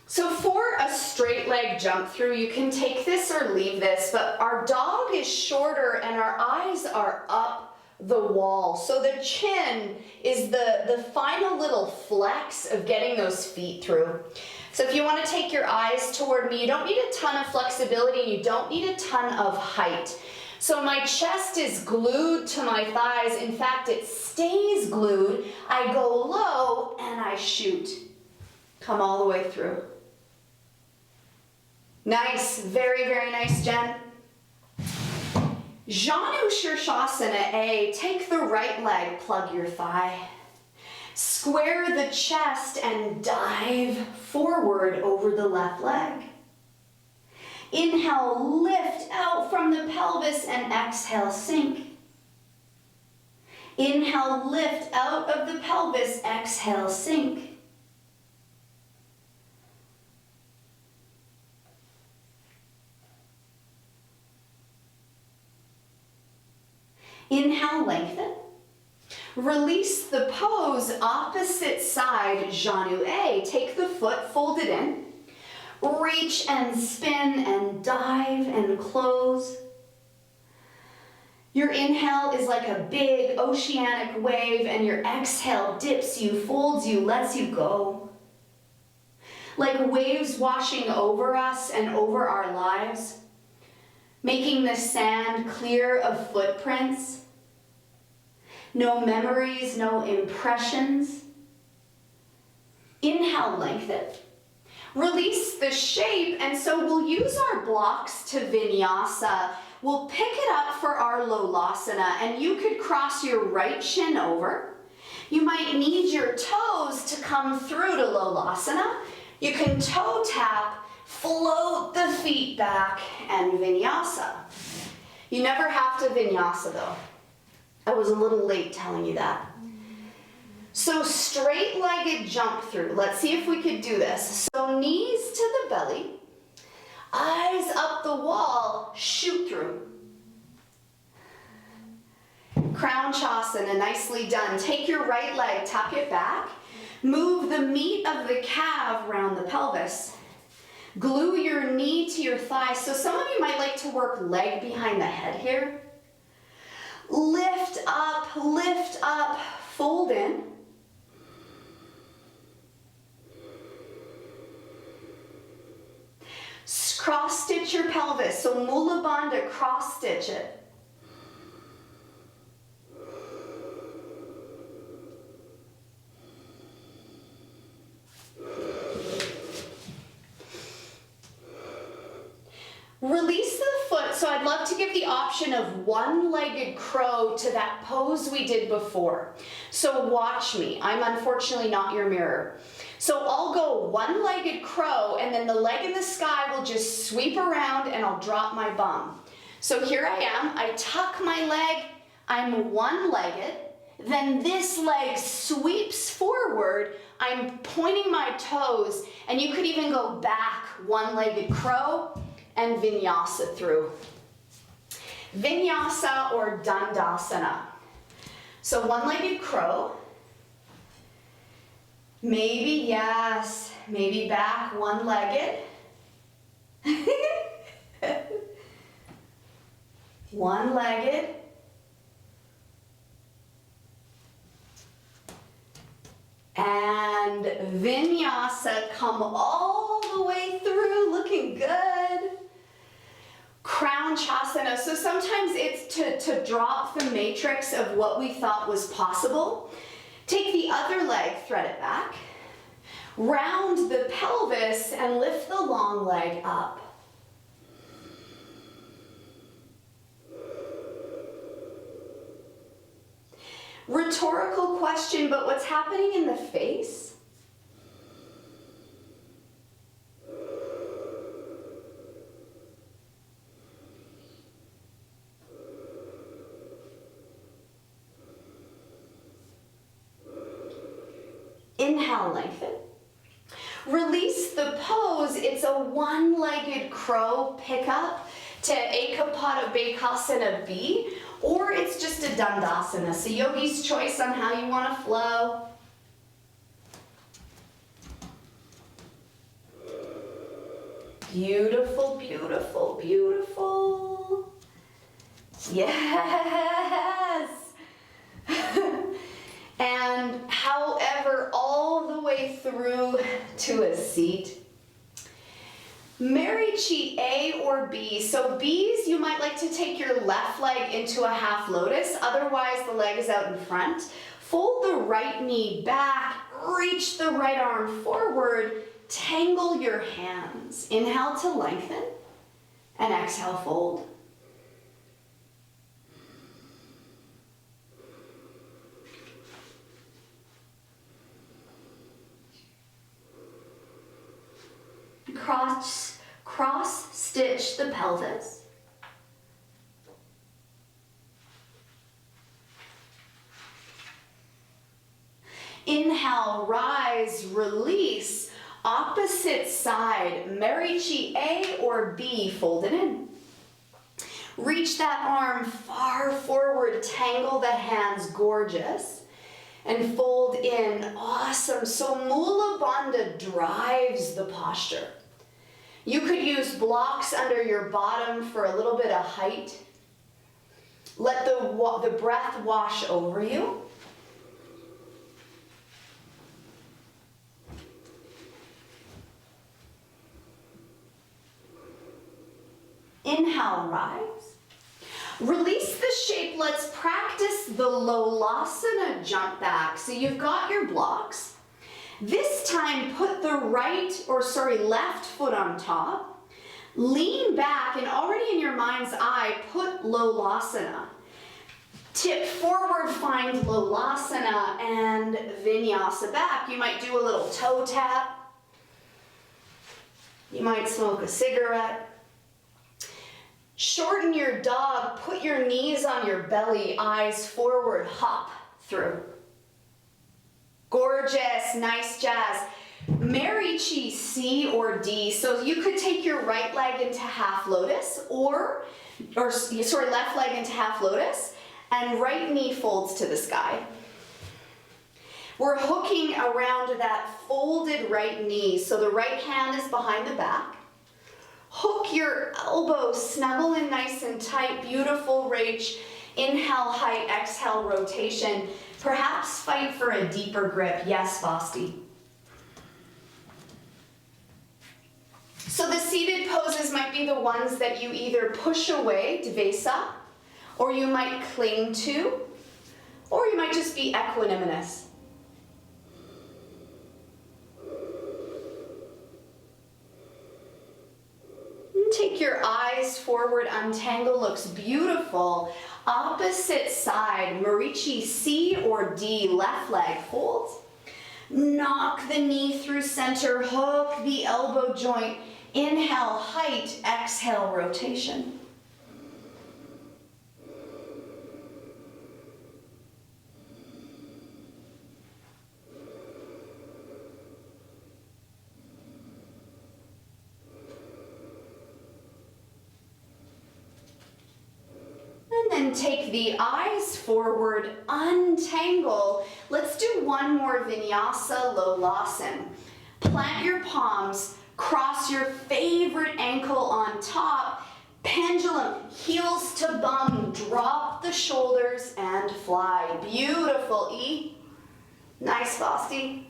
A: So for a straight leg jump through, you can take this or leave this, but our dog is shorter and our eyes are up the wall. So the chin is the final little flex of getting those feet through. So if you want to take your eyes toward me, you don't need a ton of flexibility, and you don't need a ton of height. So my chest is glued to my thighs. In fact, it stays glued. I go low and I shoot. Come all the way through. Nice, very, very nice, Jen. Janu Shirshasana A, take the right leg, plug your thigh. Square the chest and dive forward over the left leg. Inhale, lift out from the pelvis, and exhale, sink. Inhale, lift out of the pelvis, exhale, sink. Inhale, lengthen. Release the pose, opposite side, Janu A. Take the foot, fold it in. Reach and spin and dive and close. Your inhale is like a big oceanic wave, and your exhale dips you, folds you, lets you go. Like waves washing over us and over our lives, making the sand clear of footprints. No memories, no impressions. Inhale, lengthen. Release the shape, and so we'll use our blocks to vinyasa. We'll pick it up for our Lolasana, and you could cross your right shin over. You might need your toes to come through to Lolasana. You can toe tap, float the feet back, and vinyasa. You never have to vinyasa though. I was a little late telling you that. So straight-legged jump through. Let's see if we could do this. So knees to the belly, eyes up the wall, shoot through. Crown Chasana, nicely done. Take your right leg, tuck it back. Move the meat of the calf around the pelvis. Glue your knee to your thigh. So some of you might like to work leg behind the head here. Lift up, fold in. Cross stitch your pelvis, so Mula Bandha, cross stitch it. Release the foot, so I'd love to give the option of one-legged crow to that pose we did before. So watch me, I'm unfortunately not your mirror. So I'll go one-legged crow, and then the leg in the sky will just sweep around, and I'll drop my bum. So here I am, I tuck my leg, I'm one-legged, then this leg sweeps forward, I'm pointing my toes, and you could even go back, one-legged crow, and vinyasa through. Vinyasa or Dandasana. So one-legged crow. Maybe, yes, maybe back one-legged. One-legged. And vinyasa, come all the way through, looking good. Crown Chasana, so sometimes it's to drop the matrix of what we thought was possible. Take the other leg, thread it back. Round the pelvis and lift the long leg up. Rhetorical question, but what's happening in the face? Inhale, lengthen. Release the pose. It's a one-legged crow pickup to Ekapada Bakasana B, or it's just a Dandasana. So yogi's choice on how you want to flow. Beautiful, beautiful, beautiful. Yes. And however, all the way through to a seat. Marichi A or B. So B's, you might like to take your left leg into a half lotus. Otherwise, the leg is out in front. Fold the right knee back. Reach the right arm forward. Tangle your hands. Inhale to lengthen. And exhale, fold. Cross stitch the pelvis. Inhale, rise, release. Opposite side, Marichi A or B, fold it in. Reach that arm far forward, tangle the hands, gorgeous. And fold in, awesome. So Mula Bandha drives the posture. You could use blocks under your bottom for a little bit of height. Let the breath wash over you. Inhale, rise. Release the shape. Let's practice the Lolasana jump back. So you've got your blocks. This time, put the left foot on top. Lean back, and already in your mind's eye, put Lolasana. Tip forward, find Lolasana and Vinyasa back. You might do a little toe tap. You might smoke a cigarette. Shorten your dog, put your knees on your belly, eyes forward, hop through. Gorgeous, nice jazz. Marichi C or D. So you could take your right leg into half lotus left leg into half lotus and right knee folds to the sky. We're hooking around that folded right knee. So the right hand is behind the back. Hook your elbows, snuggle in nice and tight, beautiful reach. Inhale, height, exhale, rotation. Perhaps fight for a deeper grip. Yes, Basti. So the seated poses might be the ones that you either push away, Dvesa, or you might cling to, or you might just be equanimous. Take your eyes forward, untangle, looks beautiful. Opposite side, Marichi C or D, left leg folds. Knock the knee through center, hook the elbow joint. Inhale, height, exhale, rotation. And then take the eyes forward, untangle. Let's do one more Vinyasa Lolasana. Plant your palms, cross your favorite ankle on top, pendulum, heels to bum, drop the shoulders and fly. Beautiful, E. Nice, Basti.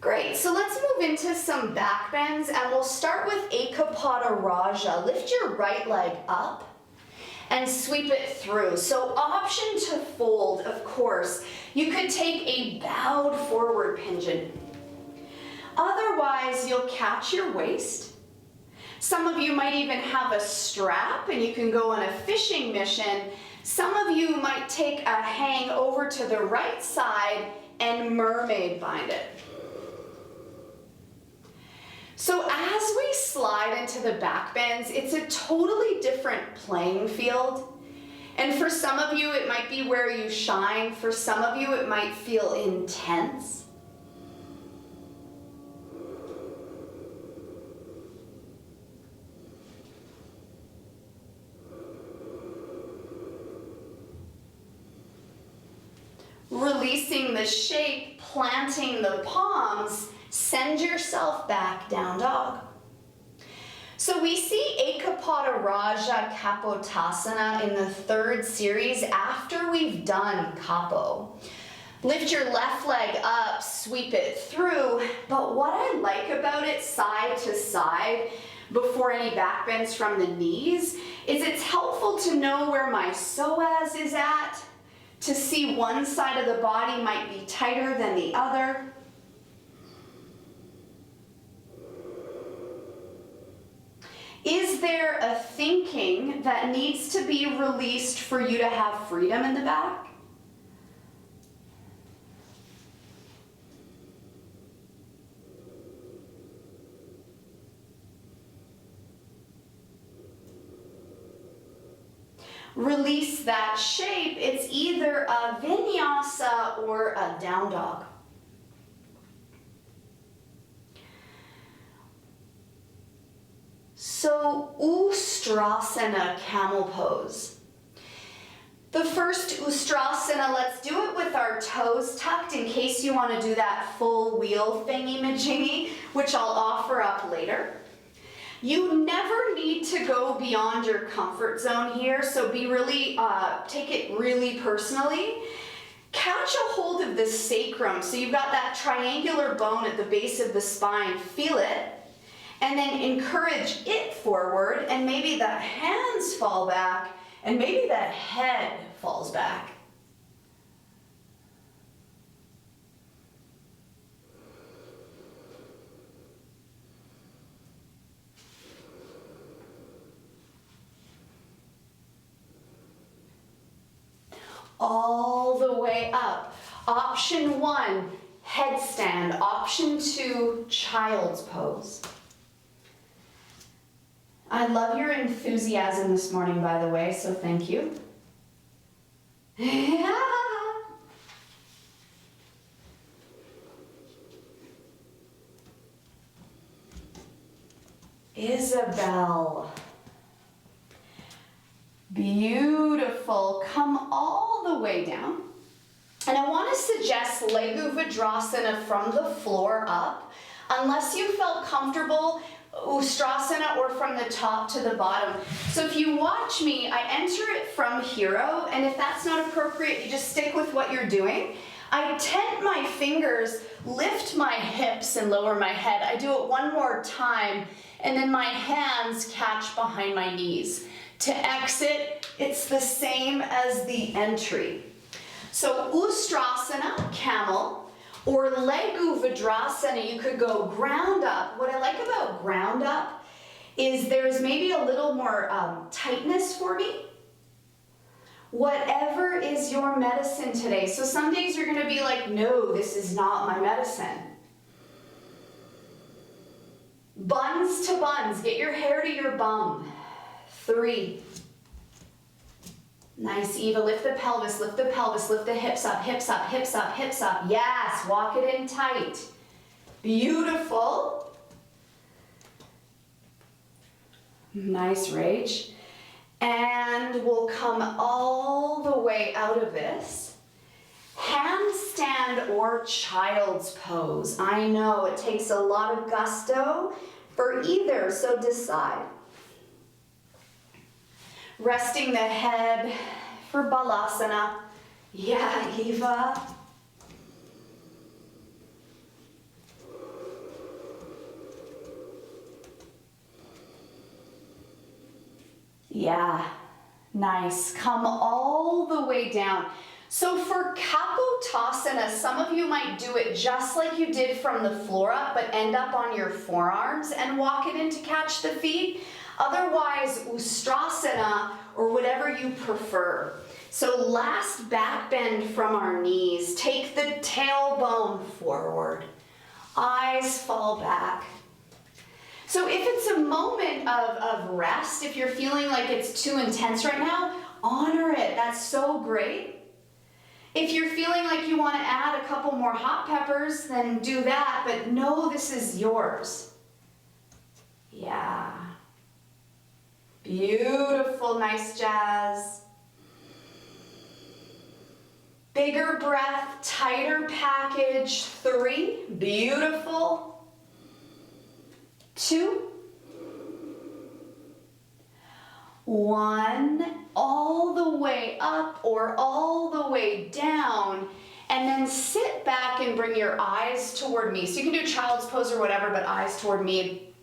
A: Great, so let's move into some back bends and we'll start with Ekapada Raja. Lift your right leg up and sweep it through. So option to fold, of course. You could take a bowed forward pigeon. Otherwise, you'll catch your waist. Some of you might even have a strap and you can go on a fishing mission. Some of you might take a hang over to the right side and mermaid bind it. So as we slide into the back bends, it's a totally different playing field. And for some of you, it might be where you shine. For some of you, it might feel intense. Releasing the shape, planting the palms, send yourself back, down dog. So we see Ekapada Raja Kapotasana in the third series after we've done Kapo. Lift your left leg up, sweep it through, but what I like about it side to side, before any back bends from the knees, is it's helpful to know where my psoas is at, to see one side of the body might be tighter than the other. Is there a thinking that needs to be released for you to have freedom in the back? Release that shape. It's either a vinyasa or a down dog. So Ustrasana Camel pose. The first Ustrasana, let's do it with our toes tucked in case you want to do that full wheel thingy-majingy, which I'll offer up later. You never need to go beyond your comfort zone here, so be really, take it really personally. Catch a hold of the sacrum, so you've got that triangular bone at the base of the spine, feel it, and then encourage it forward, and maybe the hands fall back, and maybe the head falls back. All the way up. Option 1, headstand. Option 2, child's pose. I love your enthusiasm this morning, by the way, so thank you. Isabel. Beautiful. Come all the way down. And I want to suggest Legu Bhadrasana from the floor up, unless you felt comfortable, Ustrasana, or from the top to the bottom. So if you watch me, I enter it from hero, and if that's not appropriate, you just stick with what you're doing. I tent my fingers, lift my hips, and lower my head. I do it one more time, and then my hands catch behind my knees. To exit, it's the same as the entry. So Ustrasana Camel or Legu Bhadrasana, you could go ground up. What I like about ground up is there's maybe a little more tightness for me. Whatever is your medicine today. So some days you're going to be like, no, this is not my medicine. Buns to buns, get your hair to your bum. 3. Nice, Eva, lift the pelvis, lift the pelvis, lift the hips up, hips up, hips up, hips up. Yes, walk it in tight. Beautiful. Nice, Rach. And we'll come all the way out of this. Handstand or child's pose. I know it takes a lot of gusto for either, so decide. Resting the head for Balasana. Yeah, Eva. Yeah, nice. Come all the way down. So for Kapotasana, some of you might do it just like you did from the floor up, but end up on your forearms and walk it in to catch the feet. Otherwise, Ustrasana or whatever you prefer. So last back bend from our knees. Take the tailbone forward. Eyes fall back. So if it's a moment of rest, if you're feeling like it's too intense right now, honor it. That's so great. If you're feeling like you want to add a couple more hot peppers, then do that, but know this is yours. Yeah. Beautiful, nice jazz. Bigger breath, tighter package. 3, beautiful. 2, 1, all the way up or all the way down, and then sit back and bring your eyes toward me. So you can do child's pose or whatever, but eyes toward me.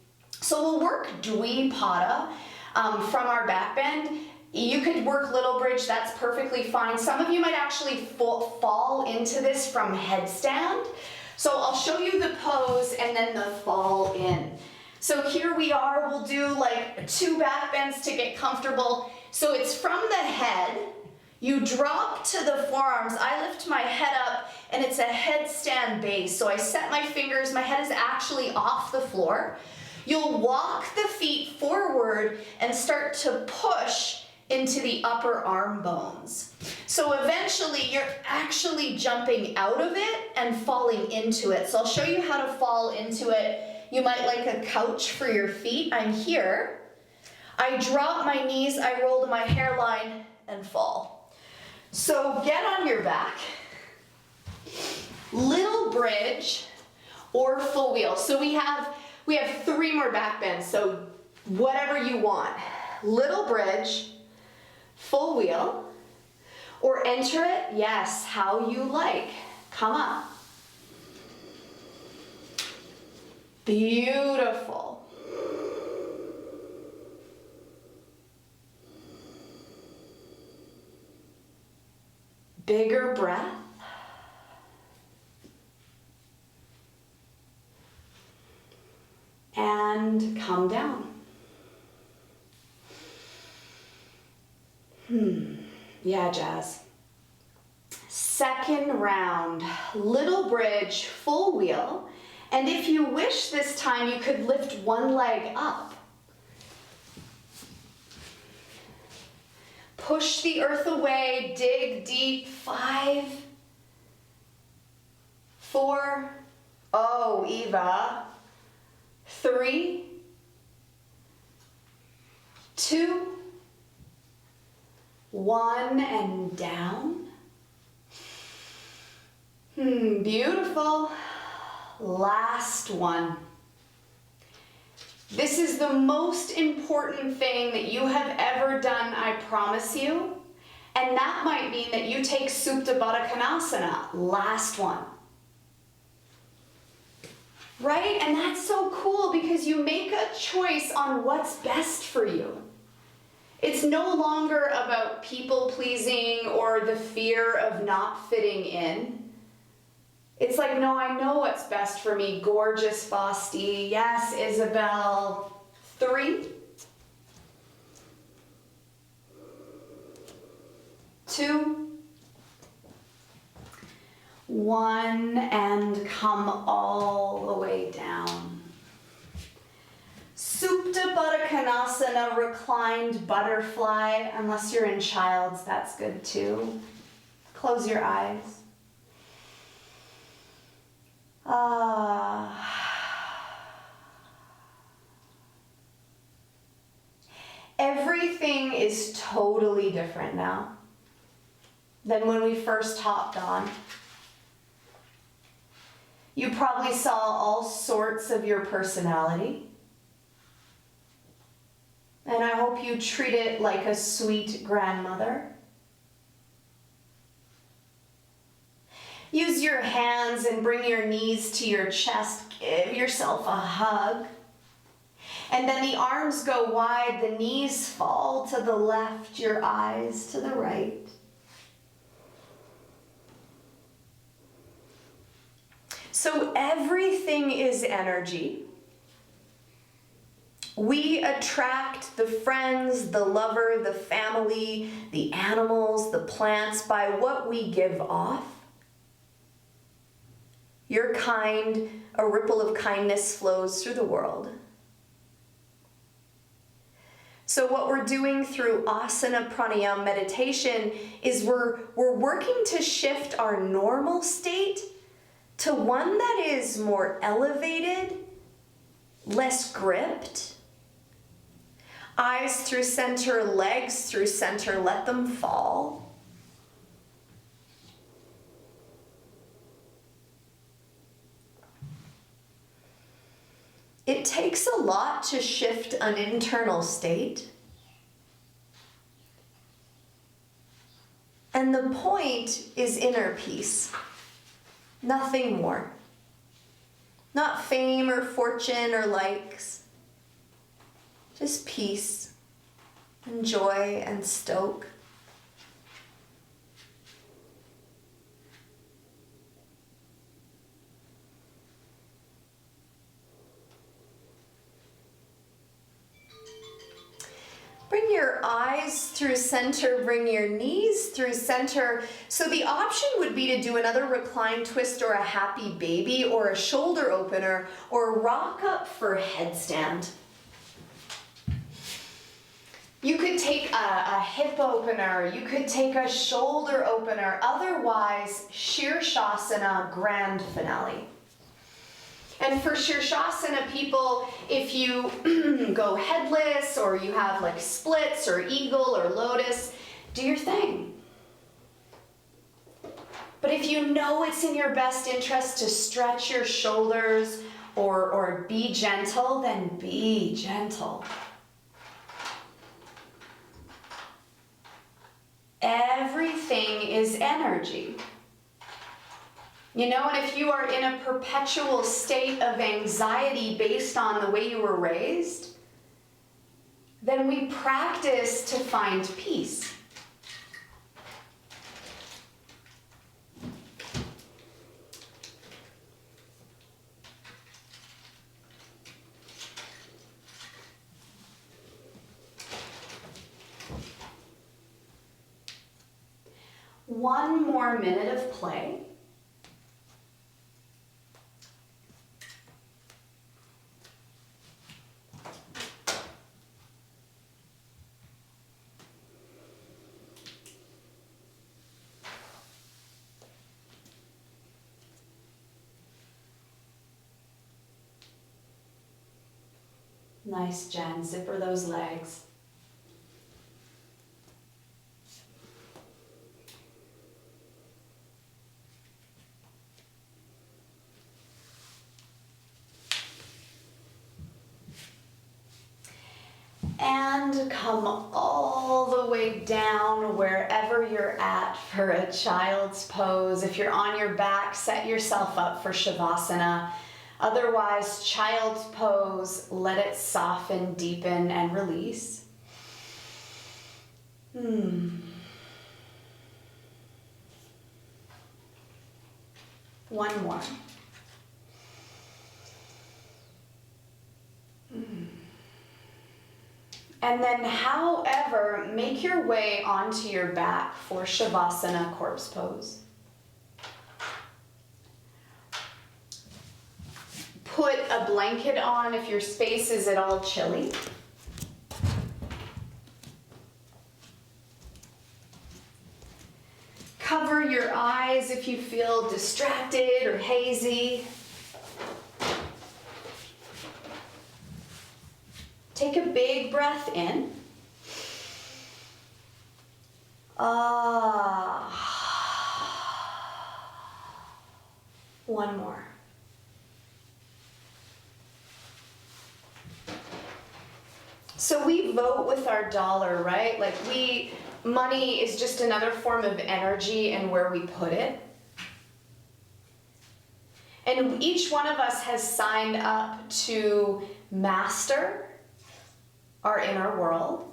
A: So we'll work Dvipada from our back bend. You could work little bridge, that's perfectly fine. Some of you might actually fall into this from headstand. So I'll show you the pose and then the fall in. So here we are, we'll do like 2 back bends to get comfortable. So it's from the head, you drop to the forearms, I lift my head up, and it's a headstand base. So I set my fingers, my head is actually off the floor. You'll walk the feet forward and start to push into the upper arm bones. So eventually you're actually jumping out of it and falling into it. So I'll show you how to fall into it. You might like a couch for your feet. I'm here. I drop my knees, I roll to my hairline and fall. So get on your back. Little bridge or full wheel. So we have 3 more back bends, so whatever you want. Little bridge, full wheel, or enter it, yes, how you like. Come up. Beautiful. Bigger breath. And come down. Yeah, Jazz. Second round, little bridge, full wheel. And if you wish this time, you could lift one leg up. Push the earth away, dig deep. 5, 4, oh, Eva. 3, 2, 1, and down. Beautiful. Last one. This is the most important thing that you have ever done, I promise you. And that might mean that you take Supta Baddha Konasana. Last one. Right? And that's so cool because you make a choice on what's best for you. It's no longer about people pleasing or the fear of not fitting in. It's like, no, I know what's best for me. Gorgeous Fosti. Yes, Isabel. 3, 2, 1, and come all the way down. Supta Baddha Konasana, reclined butterfly. Unless you're in child's, that's good too. Close your eyes. Everything is totally different now than when we first hopped on. You probably saw all sorts of your personality. And I hope you treat it like a sweet grandmother. Use your hands and bring your knees to your chest. Give yourself a hug. And then the arms go wide, the knees fall to the left, your eyes to the right. So everything is energy. We attract the friends, the lover, the family, the animals, the plants by what we give off. You're kind, a ripple of kindness flows through the world. So what we're doing through asana pranayama meditation is we're working to shift our normal state to one that is more elevated, less gripped. Eyes through center, legs through center, let them fall.
B: It takes a lot to shift an internal state. And the point is inner peace, nothing more. Not fame or fortune or likes, just peace and joy and stoke. Bring your eyes through center, bring your knees through center. So the option would be to do another recline twist or a happy baby or a shoulder opener or rock up for headstand. You could take a hip opener, you could take a shoulder opener, otherwise Shirshasana grand finale. And for Shirshasana people, if you go headless or you have like splits or eagle or lotus, do your thing. But if you know it's in your best interest to stretch your shoulders or be gentle, then be gentle. Everything is energy. You know, and if you are in a perpetual state of anxiety based on the way you were raised, then we practice to find peace. One more minute of play. Nice, Jen. Zipper those legs. And come all the way down wherever you're at for a child's pose. If you're on your back, set yourself up for Shavasana. Otherwise, child's pose, let it soften, deepen, and release. One more. And then, however, make your way onto your back for Shavasana corpse pose. Put a blanket on if your space is at all chilly. Cover your eyes if you feel distracted or hazy. Take a big breath in. One more. So we vote with our dollar, right? Like money is just another form of energy and where we put it. And each one of us has signed up to master our inner world.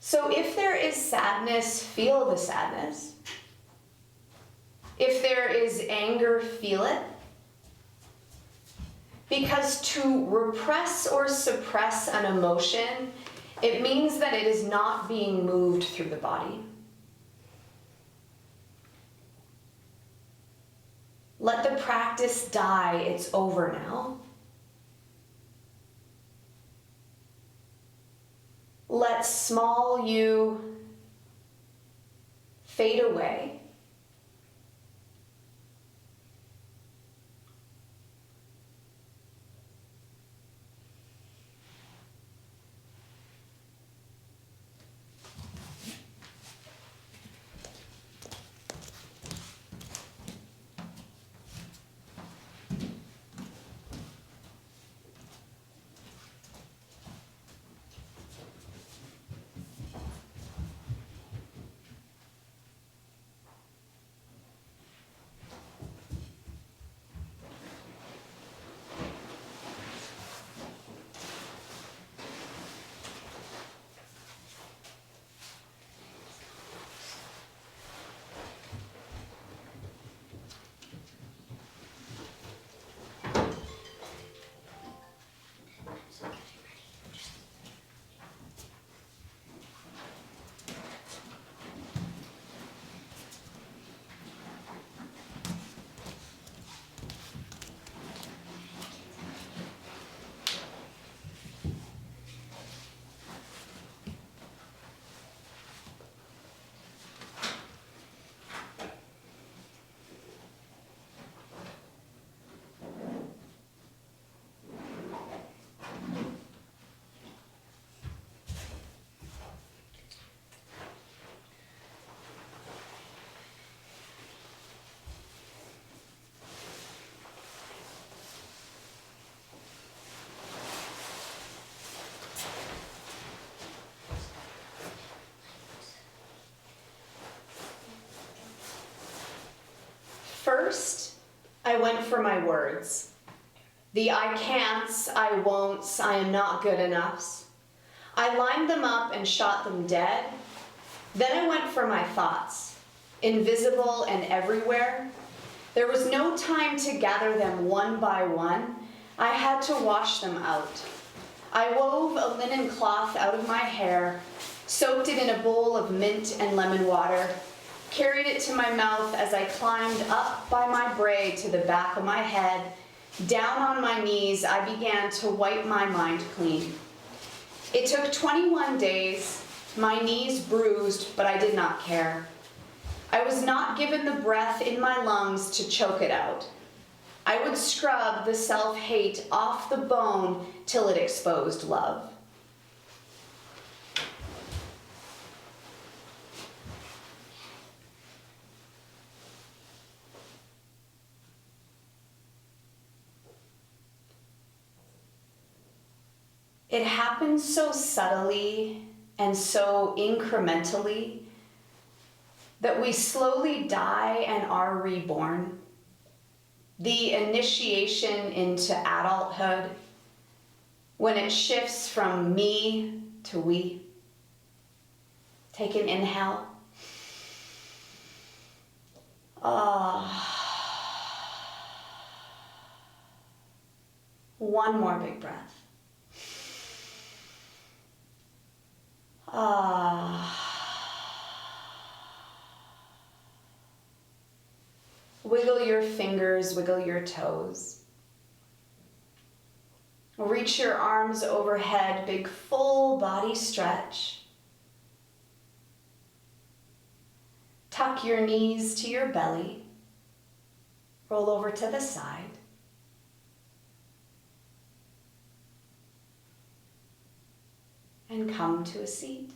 B: So if there is sadness, feel the sadness. If there is anger, feel it. Because to repress or suppress an emotion, it means that it is not being moved through the body. Let the practice die, it's over now. Let small you fade away. First, I went for my words. The I can'ts, I won'ts, I am not good enoughs. I lined them up and shot them dead. Then I went for my thoughts, invisible and everywhere. There was no time to gather them one by one. I had to wash them out. I wove a linen cloth out of my hair, soaked it in a bowl of mint and lemon water, carried it to my mouth as I climbed up by my braid to the back of my head. Down on my knees, I began to wipe my mind clean. It took 21 days, my knees bruised, but I did not care. I was not given the breath in my lungs to choke it out. I would scrub the self-hate off the bone till it exposed love. It happens so subtly and so incrementally that we slowly die and are reborn. The initiation into adulthood, when it shifts from me to we. Take an inhale. One more big breath. Wiggle your fingers, wiggle your toes. Reach your arms overhead, big full body stretch. Tuck your knees to your belly. Roll over to the side. And come to a seat.